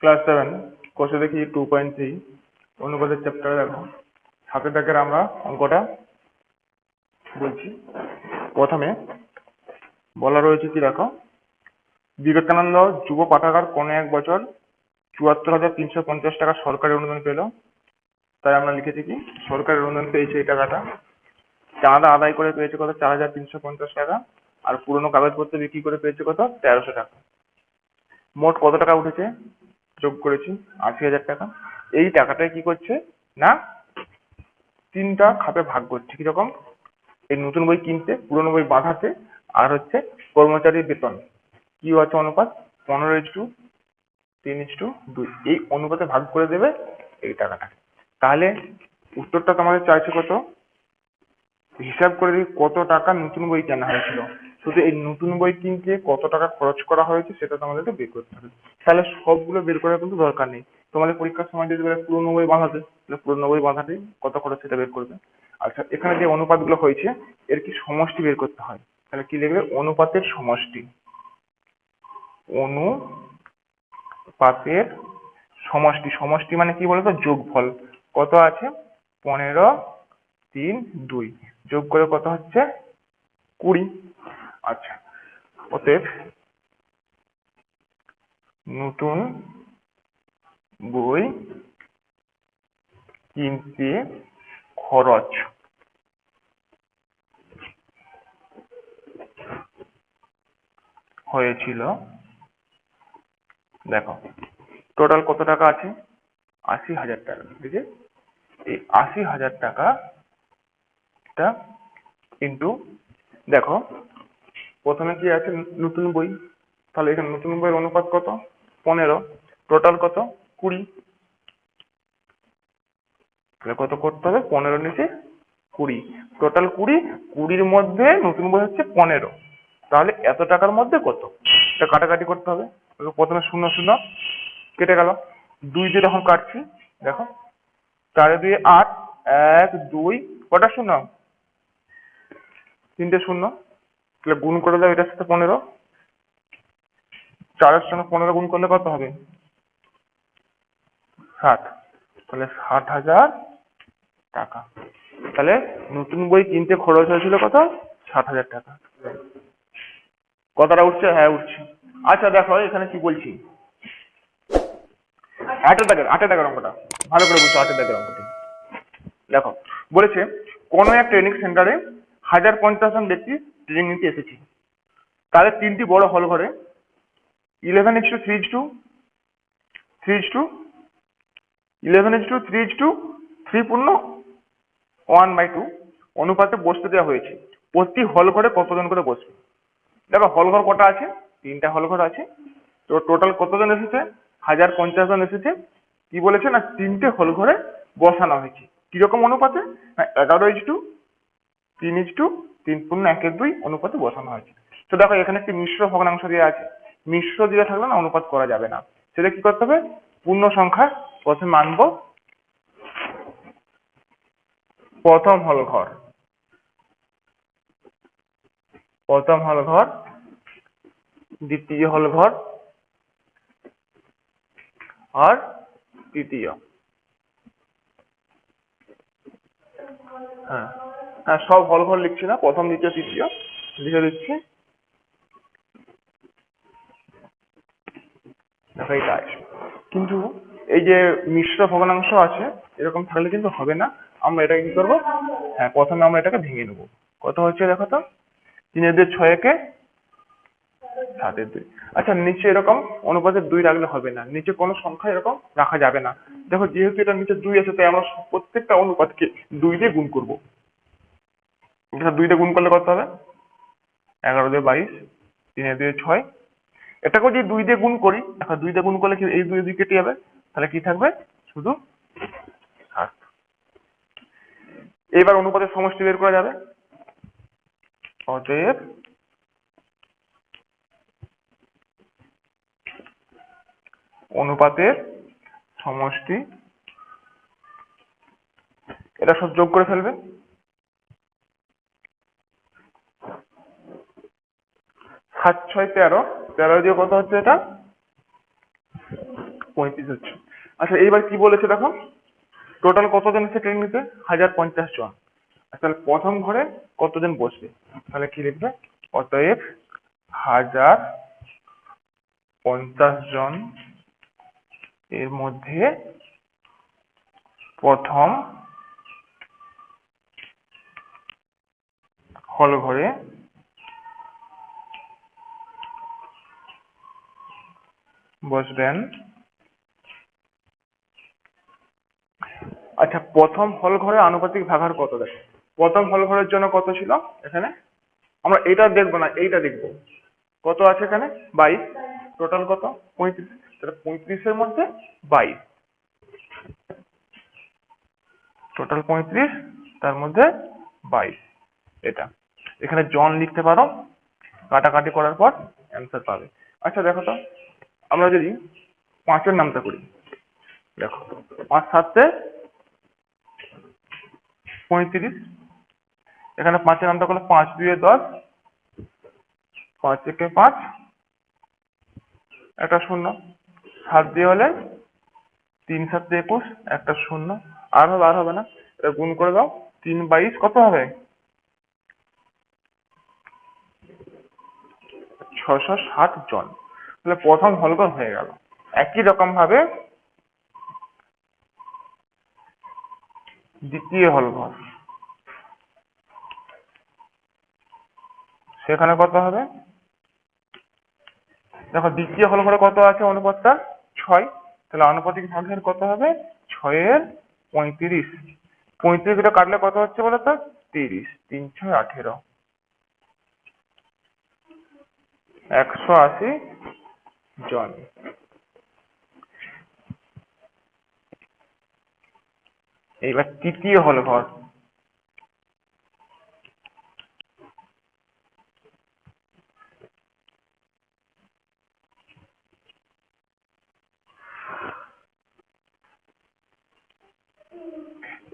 Class 7 কোর্সে দেখি 2.3 অনুপাতের চ্যাপ্টারে দেখো 7 দাগের আমরা অঙ্কটা বলছি। প্রথমে বলা রয়েছে কি দেখো, বিবেকানন্দ যুব পাঠাগার কোনো এক বছর ৭৪,৩৫০ টাকা সরকারি অনুদান পেল। তাই আমরা লিখেছি কি সরকারি অনুদান পেয়েছে এই টাকাটা। চাঁদা আদায় করে পেয়েছে কত, ৪,৩৫০ টাকা। আর পুরনো কাগজপত্র বিক্রি করে পেয়েছে কত, ১৩০০ টাকা। মোট কত টাকা উঠেছে যোগ করেছি, ৮০,০০০ টাকা। এই টাকাটাই কি করছে না, তিনটা খাতে ভাগ করছে। কিরকম, এই নতুন বই কিনতে, পুরনো বই বাঁধাতে, আর হচ্ছে কর্মচারীর বেতন। কি হচ্ছে অনুপাত, 15:3:2 এই অনুপাতে ভাগ করে দেবে এই টাকাটা। তাহলে উত্তরটা তোমাদের চাইছে কত, হিসাব করে দিই কত টাকা নতুন বই কেনা হয়েছিল। শুধু এই নতুন বই কিনতে কত টাকা খরচ করা হয়েছে সেটা তোমাদেরকে বের করতে হবে। তাহলে সবগুলো বের করার কিন্তু দরকার নেই। তোমাদের পরীক্ষার সময় যদি বলে পুরনো বই বাঁধাতে, তাহলে পুরনো বই বাঁধাতে কত খরচ সেটা বের করবে। আচ্ছা, এখানে যে অনুপাতগুলো হয়েছে এর কি সমষ্টি বের করতে হয়, তাহলে কি লিখবে, অনুপাতের সমষ্টি। অনুপাতের সমষ্টি, সমষ্টি মানে কি বলতো, যোগফল। কত আছে, 15:3:2 যোগ করে কত হচ্ছে, 20। আচ্ছা, অতএব নতুন বই কিনতে খরচ হয়েছিল, দেখো টোটাল কত টাকা আছে, ৮০,০০০ টাকা। ঠিক আছে, এই ৮০,০০০ টাকাটা কিন্তু দেখো প্রথমে কি আছে, নতুন বই। তাহলে এখানে নতুন বইয়ের অনুপাত কত, 15, টোটাল কত, 20। তাহলে কত করতে হবে, 15 নিচে 20, টোটাল 20, 20-র মধ্যে নতুন বই হচ্ছে 15। তাহলে এত টাকার মধ্যে কত, এটা কাটাকাটি করতে হবে। প্রথমে 0 0 কেটে গেল, 2 দিয়ে তখন কাটছি, দেখো 4 2 8, 1 2, কটা শূন্য, 3টে শূন্য। তাহলে গুণ করে দাও এটার সাথে 15, 4-এর সঙ্গে 15 গুণ করলে কত হবে, 60। তাহলে 60,০০০ টাকা। তাহলে নতুন বই কিনতে খরচ হয়েছিল কত, 60,০০০ টাকা। কথাটা উঠছে, হ্যাঁ উঠছে। আচ্ছা দেখো এখানে কি বলছি, 8 টাকার অঙ্কটা ভালো করে বুঝছো। 8 টাকার অঙ্কটি দেখো, বলেছে কোনো এক ট্রেনিং সেন্টারে 1050 জন ব্যক্তি ট্রেনিং নিতে এসেছে। তাদের 3টি বড় হল ঘরে 11:3:3 পূর্ণ 1/2 অনুপাতে বসতে দেওয়া হয়েছে। প্রতি হল ঘরে কতজন করে বসবে। দেখো হল ঘর কটা আছে, 3টা হল ঘর আছে। তো টোটাল কতজন এসেছে, 1050 জন এসেছে। কি বলেছে না, 3টে হল ঘরে বসানো হয়েছে। কিরকম অনুপাতে, না 11:3:3 পূর্ণ 1/2 অনুপাতে বসানো হয়েছে। তো দেখো এখানে একটি মিশ্র ভগ্নাংশ দেওয়া আছে। মিশ্র দিয়ে থাকলে না অনুপাত করা যাবে না, সেটা কি করতে হবে, পূর্ণ সংখ্যা প্রথমে মানবো, প্রথম হল ঘর, প্রথম হল ঘর, দ্বিতীয় হল ঘর, আর তৃতীয়। হ্যাঁ হ্যাঁ, সব হল ঘর লিখছি না, প্রথম দ্বিতীয় তৃতীয় লিখে দিচ্ছি। দেখো এটা আছে, কিন্তু এই যে মিশ্র ভগ্নাংশ আছে এরকম থাকলে কিন্তু হবে না। আমরা এটা কি করবো, হ্যাঁ প্রথমে আমরা এটাকে ভেঙে নেবো। কত হচ্ছে দেখো তো, 3-2 7-2। আচ্ছা নিচে এরকম অনুপাতে 2 রাখলে হবে না, নিচে কোনো সংখ্যা এরকম রাখা যাবে না। দেখো যেহেতু এটা নিচে 2 আছে তাই আমরা প্রত্যেকটা অনুপাতকে 2 দিয়ে গুণ করবো। এটা 2 দিয়ে গুণ করলে কত হবে, 11-22, 3-2 6। এটাকেও যদি 2 দিয়ে গুণ করি, দেখো 2 দিয়ে গুণ করলে কি এই 2 কেটে যাবে, তাহলে কি থাকবে, শুধু 7। এবার অনুপাতের সমষ্টি বের করা যাবে। অতএব অনুপাতের সমষ্টি, এটা সব যোগ করে ফেলবে। 7 6 13, 13 দিয়ে কত হচ্ছে এটা 35 হচ্ছে। আচ্ছা এইবার কি বলেছে দেখো, টোটাল কতজন আছে ট্রেনিতে? 1050 জন। আচ্ছা তাহলে প্রথম ঘরে কতজন বসবে? তাহলে কি লিখবে? অতএব 1050 জন এর মধ্যে প্রথম হল ঘরে বসবেন। আচ্ছা প্রথম হল ঘরে আনুপাতিক ভাগাহার কত? দেখো প্রথম হল ঘরের জন্য কত ছিল এখানে, আমরা এটা দেখবো না, এইটা দেখবো। কত আছে এখানে? 22। টোটাল কত? 35। তাহলে 35-এর মধ্যে 22, টোটাল 35, তার মধ্যে 22। এটা এখানে জন লিখতে পারো, কাটাকাটি করার পর অ্যান্সার পাবে। আচ্ছা দেখো তো, আমরা যদি 5-এর নামটা করি, দেখো 5 7 35, এখানে 5-এর নামটা করলে 5 2 10, 5 1 5, একটা শূন্য, 7 দিয়ে হলে 3 7 21, একটা শূন্য, আর হবে না, এটা গুণ করে দাও, 3 22 কত হবে? 660 জন। তাহলে প্রথম হলঘর হয়ে গেল। একই রকম ভাবে দ্বিতীয় হলঘর, সেখানে কত হবে? দেখো দ্বিতীয় হলঘরে কত আছে অনুপাতটা? 6। তাহলে আনুপাতিক ভাগের কত হবে? 6-এর 35। 35 কাটলে কত হচ্ছে বলো তো? 30। 3 6 18, 180 জন। এইবার তৃতীয় হলঘর,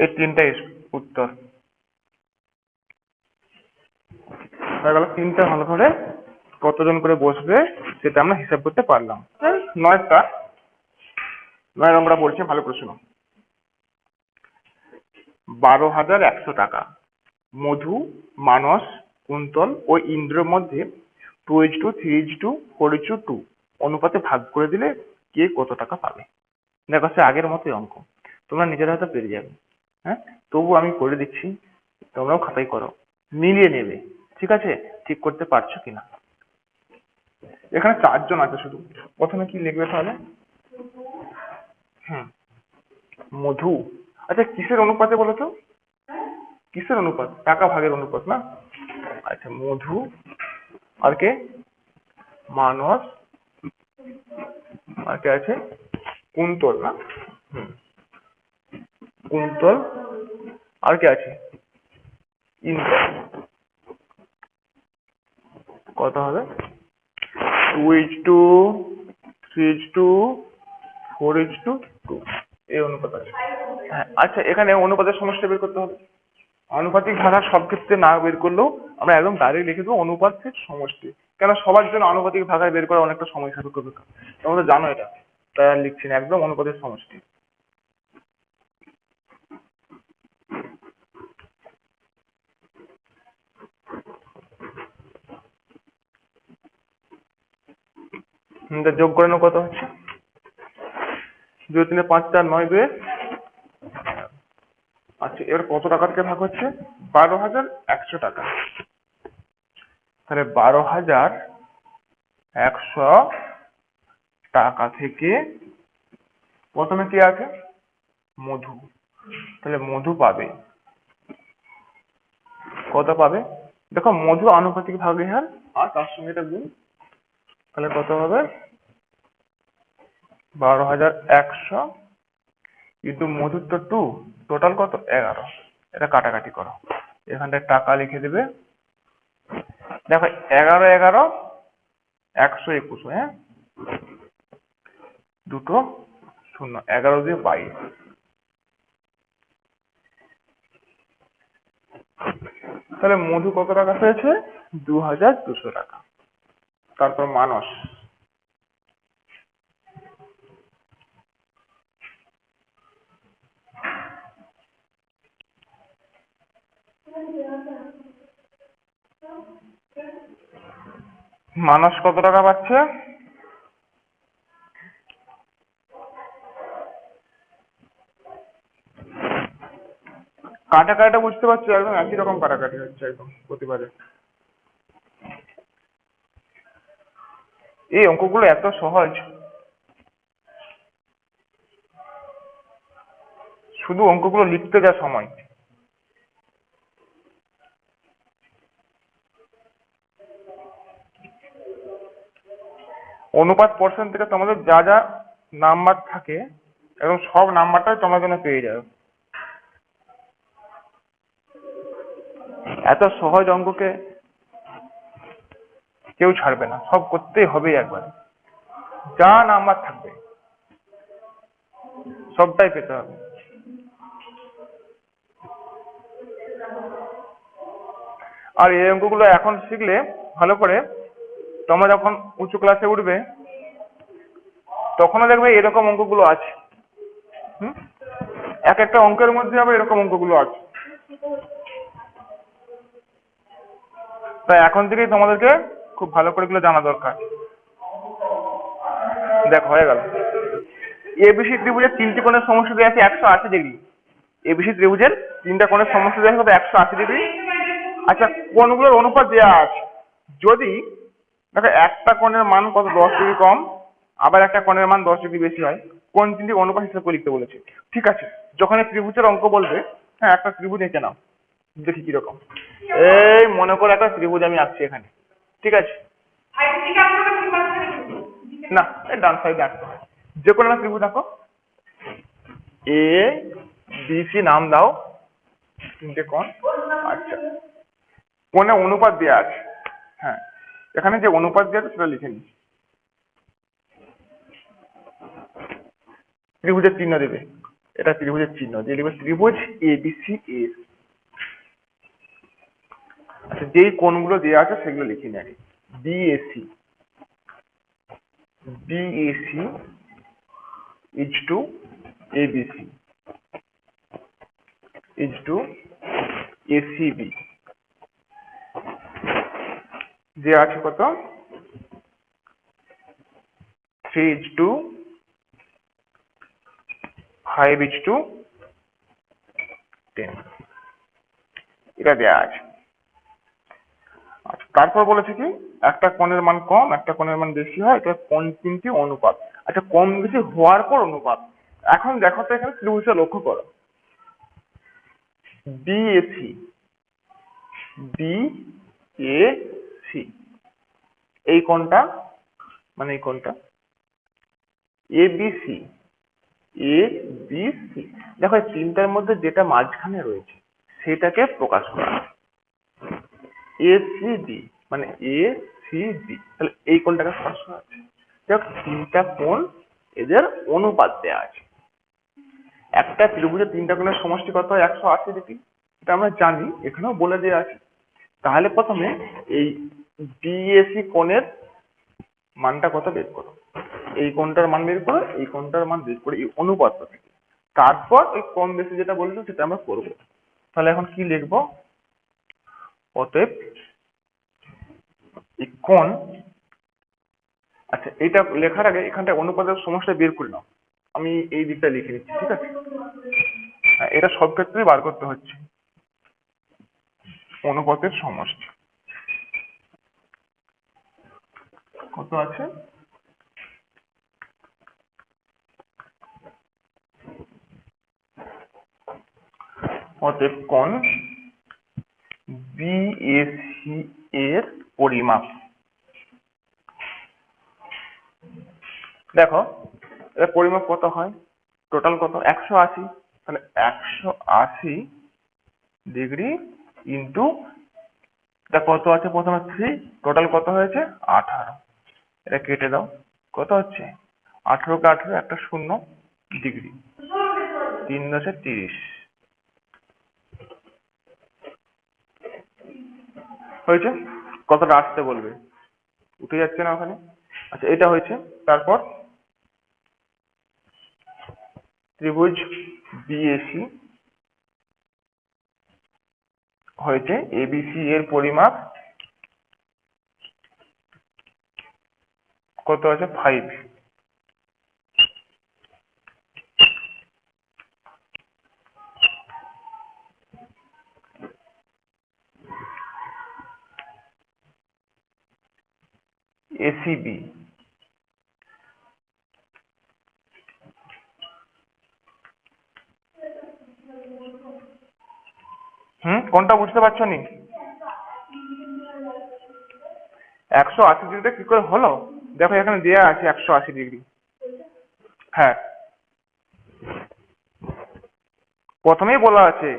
এই তিনটাই উত্তর হয়ে গেল। তিনটা হল ঘরে কতজন করে বসবে সেটা আমরা হিসাব করতে পারলাম। 9 নম্বরটা বলছে, ভালো প্রশ্ন। 12,100 টাকা মধু, মানস, কুন্তল ও ইন্দ্রের মধ্যে 2:2, 3:2, 4:2 অনুপাতে ভাগ করে দিলে কে কত টাকা পাবে? দেখো সে আগের মতোই অঙ্ক, তোমরা নিজেরা হয়তো পেরে যাবে। হ্যাঁ, তবু আমি করে দিচ্ছি, তোমরাও খাতায় করো, মিলিয়ে নেবে। ঠিক আছে, ঠিক করতে পারছো কিনা। এখানে 4 জন আছে শুধু। প্রথমে কি লিখবে তাহলে? হুম, মধু। আচ্ছা কিসের অনুপাতে বলো তো? কিসের অনুপাত? টাকা ভাগের অনুপাত না? আচ্ছা মধু, আর কে? মানস, আর কে আছে? কুন্তল না? হুম, কুন্তল, আর কে আছে? ইন্দ্র। কত হবে? 2:2, 3:2, 4:2 এই অনুপাত আছে। হ্যাঁ আচ্ছা, এখানে অনুপাতের সমষ্টি বের করতে হবে। আনুপাতিক ভাগাহার সব ক্ষেত্রে না বের করলেও আমরা একদম ডাইরেক্ট লিখে দেবো অনুপাতের সমষ্টি। কেন সবার জন্য আনুপাতিক ভাগাহার বের করা অনেকটা সময় সাপেক্ষ ব্যাপার, তোমরা তো জানো এটা, তাই আর লিখছি না, একদম অনুপাতের সমষ্টি। যোগ করে নাও কত হচ্ছে? 2 3 5 4 9 2। আচ্ছা এবার কত টাকাকে ভাগ হচ্ছে? 12,100 টাকা। তাহলে 12,100 টাকা থেকে প্রথমে কি আছে? মধু। তাহলে মধু পাবে কত? পাবে দেখো মধু আনুপাতিক ভাগহার আর তার সঙ্গে এটা গুণ, তাহলে কত হবে? 12,100 কিন্তু মধুর তো 2, টোটাল কত? 11। এটা কাটাকাটি করো, এখানটায় টাকা লিখে দেবে। দেখো 11 11 121, হ্যাঁ, দুটো শূন্য, 11 দিয়ে 22। তাহলে মধু কত টাকা পেয়েছে? 2,200 টাকা। তারপর মানস, মানস কত টাকা পাচ্ছে? কাটাকাটিটা বুঝতে পারছো, একদম একই রকম কাটাকাটি হচ্ছে একদম প্রতিবারে। এই অঙ্কগুলো এত সহজ, শুধু অঙ্কগুলো লিখতে যা সময়। অনুপাত পোর্শন থেকে তোমাদের যা যা নাম্বার থাকে এবং সব নাম্বারটাই তোমরা যেন পেয়ে যাও। এত সহজ অঙ্ককে কেউ ছাড়বে না, সব করতেই হবে একবার। যা নাম্বার থাকবে সবটাই পেতে হবে। আর এই অঙ্কগুলো এখন শিখলে ভালো করে, তোমরা যখন উঁচু ক্লাসে উঠবে তখনও দেখবে এরকম অঙ্কগুলো আছে। এক একটা অঙ্কের মধ্যে আবার এরকম অঙ্কগুলো আছে। তাই এখন থেকেই তোমাদেরকে খুব ভালো করে এগুলো জানা দরকার। দেখ হয়ে গেল। এবিসি ত্রিভুজের তিনটি কোণের সমষ্টি দেওয়া আছে 180°। এবিসি ত্রিভুজের তিনটা কোণের সমষ্টি দেওয়া আছে 180°। আচ্ছা, কোণগুলোর অনুপাত দেওয়া আছে। যদি দেখো একটা কোণের মান কত 10° কম, আবার একটা কোণের মান 10° বেশি হয়, কোন তিনটি অনুপাত হিসাব করে লিখতে বলেছে। ঠিক আছে, যখন এই ত্রিভুজের অঙ্ক বলবে, হ্যাঁ একটা ত্রিভুজ এঁকে নাও, দেখি কিরকম। এই মনে করে একটা ত্রিভুজ আমি আঁকছি এখানে, ঠিক আছে? না, এই ডান সাইডে আঁকতে হয়। যে কোনো একটা ত্রিভুজ আঁকো, এ বি সি নাম দাও, তিনটে কোণ। আচ্ছা, কোণে অনুপাত দেওয়া আছে। হ্যাঁ, এখানে যে অনুপাত দেওয়া আছে সেটা লিখে নিই। ত্রিভুজের চিহ্ন দেবে, এটা ত্রিভুজের চিহ্ন দিয়ে দেবে ত্রিভুজ এবিসি এর। আচ্ছা, যেই কোণগুলো দেওয়া আছে সেগুলো লিখে নিই আগে। BAC, BAC is to ABC is to ACB. যে আছে কত 3:5:10, এটা দেওয়া আছে। আচ্ছা, তারপর বলেছে কি একটা কোণের মান কম একটা কোণের মান বেশি হয়, এটা কোণ তিনটি অনুপাত। আচ্ছা, কম বেশি হওয়ার পর অনুপাত। এখন দেখো তো এখানে ত্রিভুজটা লক্ষ্য করো, বিএসি, বিএসি এই কোণটা, মানে এই কোণটা এবিসি, এবিসি। দেখো এই তিনটার মধ্যে যেটা মাঝখানে রয়েছে সেটাকে প্রকাশ করা। এসিবি মানে এসিবি, তাহলে এই কোণটাকে প্রকাশ করা আছে। দেখ তিনটা কোণ, এদের অনুপাত দেওয়া আছে। একটা ত্রিভুজের তিনটা কোণের সমষ্টি কত হয় 180°, এটা আমরা জানি, এখানেও বলে দেওয়া আছে। তাহলে প্রথমে এই বিএসি কোণের মানটা কত বের করো, এই কোণটার মান বের করো, এই কোণটার মান বের করে এই অনুপাতটা থেকে তারপর এই কম বেশি যেটা বললাম সেটা আমরা করব। তাহলে এখন কি লিখবো, অতএব এই কোণ, আচ্ছা এটা লেখার আগে এখানটা অনুপাতের সমষ্টি বের করে নাও, আমি এই দিকটা লিখে নিচ্ছি, ঠিক আছে? হ্যাঁ, এটা সব ক্ষেত্রেই বার করতে হচ্ছে, অনুপাতের সমষ্টি কত আছে, অতএব কোণ বিএসি এর পরিমাপ। দেখো এর পরিমাপ কত হয়, টোটাল কত 180, তাহলে 180° ইন্টু এটা কত আছে প্রথমে 3, টোটাল কত হয়েছে 18, এটা কেটে দাও, কত হচ্ছে 18 কে 18 একটা 0 ডিগ্রি, 3×10=30 হয়েছে। কতটা আসতে বলবে, উঠে যাচ্ছে না ওখানে। আচ্ছা এটা হয়েছে, তারপর ত্রিভুজ বিএসি হয়েছে এবিসি এর পরিমাপ কত আছে 5। এসিবি কোনটা বুঝতে পারছো নি? 180 ডিগ্রিটা কি করে হলো? দেখো এখানে দেয়া আছে 180 ডিগ্রি। হ্যাঁ, প্রথমেই বলা আছে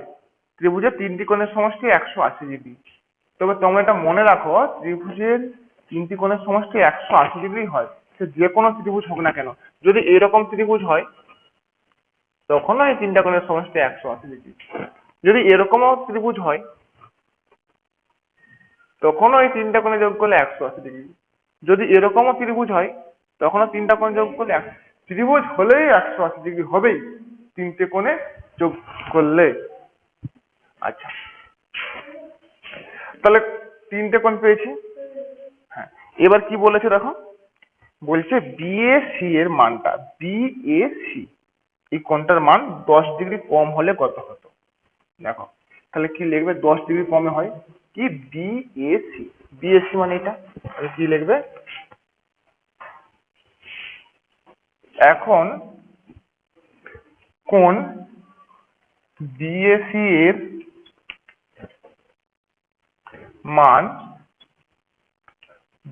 ত্রিভুজের 3টি কোণের সমষ্টি 180 ডিগ্রি। তবে তোমরা এটা মনে রাখো, ত্রিভুজের 3টি কোণের সমষ্টি 180 ডিগ্রি হয়, সে যে কোনো ত্রিভুজ হোক না কেন। যদি এরকম ত্রিভুজ হয় তখনও এই 3টা কোণের সমষ্টি 180 ডিগ্রি। যদি এরকমও ত্রিভুজ হয় তখনও এই 3টা কোণে যোগ করলে 180 ডিগ্রি। যদি এরকমও ত্রিভুজ হয় তখনও 3টা কোণে যোগ করলে ত্রিভুজ হলেই 180 ডিগ্রি হবেই 3টে কোণে যোগ করলে। আচ্ছা, তাহলে 3টে কোণ পেয়েছি। হ্যাঁ, এবার কি বলেছে দেখো, বলছে বিএসি এর মানটা, বিএসি এই কোণটার মান 10 ডিগ্রি কম হলে কত হতো। দেখো তাহলে কি লিখবে, 10 ডিগ্রি কমে হয় কি বিএসি, বিএসি মানে এটা, তাহলে কি লিখবে, এখন কোণ বিএসি এর মান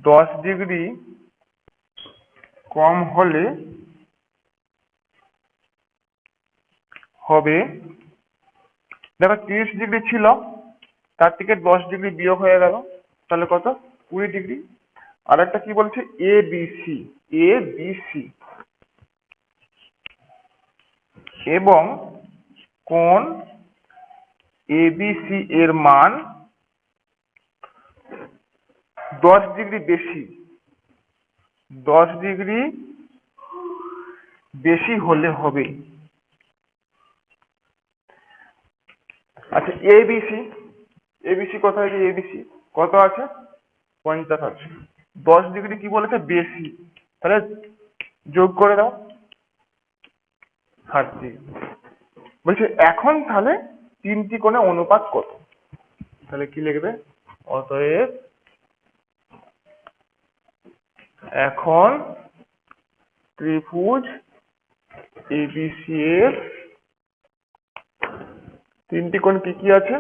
10 ডিগ্রি কম হলে হবে, দেখো 30 ডিগ্রি ছিল, তার থেকে 10 ডিগ্রি বিয়োগ হয়ে গেল, তাহলে কত 20 ডিগ্রি। আর একটা কি বলছে এবিসি, এবিসি এবং কোণ এবিসি এর মান 10 ডিগ্রি বেশি, 10 ডিগ্রি বেশি হলে হবে। আচ্ছা এবিসি, এবিসি কোথায়, এবিসি কত আছে 50 আছে, 10 ডিগ্রি কি বলেছে বেশি, তাহলে যোগ করে দাও 30। বলছে এখন তাহলে 3টি কোণে অনুপাত কত, তাহলে কি লিখবে, অতএব এখন ত্রিভুজ এবিসি এর 3টি কোণ কি কি আছে,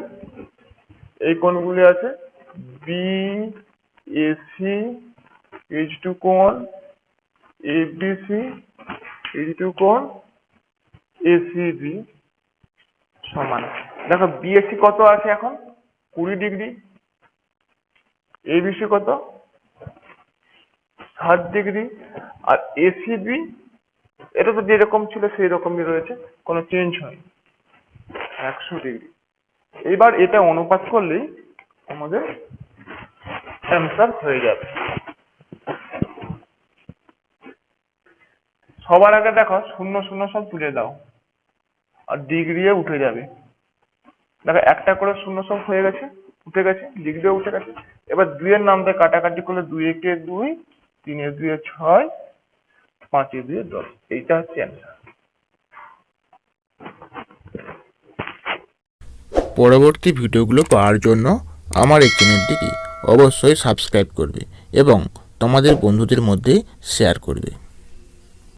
এই কোণগুলি আছে বিএসি এইচ2 কোণ, এবিসি এইচ2 কোণ, এসিবি সমান। দেখো বিএসি কত আছে এখন 20 ডিগ্রি, এবিসি কত 60 ডিগ্রি, আর এসিবি এটা তো যেরকম ছিল সেই রকমই রয়েছে, কোনো চেঞ্জ হয়নি 100 ডিগ্রি। এবার এটা অনুপাত করলেই আমাদের অ্যান্সার হয়ে যাবে। সবার আগে দেখো 0 0 সব তুলে দাও আর ডিগ্রিও উঠে যাবে। দেখো একটা করে 0 সব হয়ে গেছে, উঠে গেছে, ডিগ্রিও উঠে গেছে। এবার 2 এর নামটা কাটাকাটি করলে 2 একে 2, 3 এ 2 এ 6, 5 এ 2 এ 10, এইটা হচ্ছে অ্যান্সার। পরবর্তী ভিডিওগুলো পাওয়ার জন্য আমার এই চ্যানেলটিকে অবশ্যই সাবস্ক্রাইব করবে এবং তোমাদের বন্ধুদের মধ্যে শেয়ার করবে।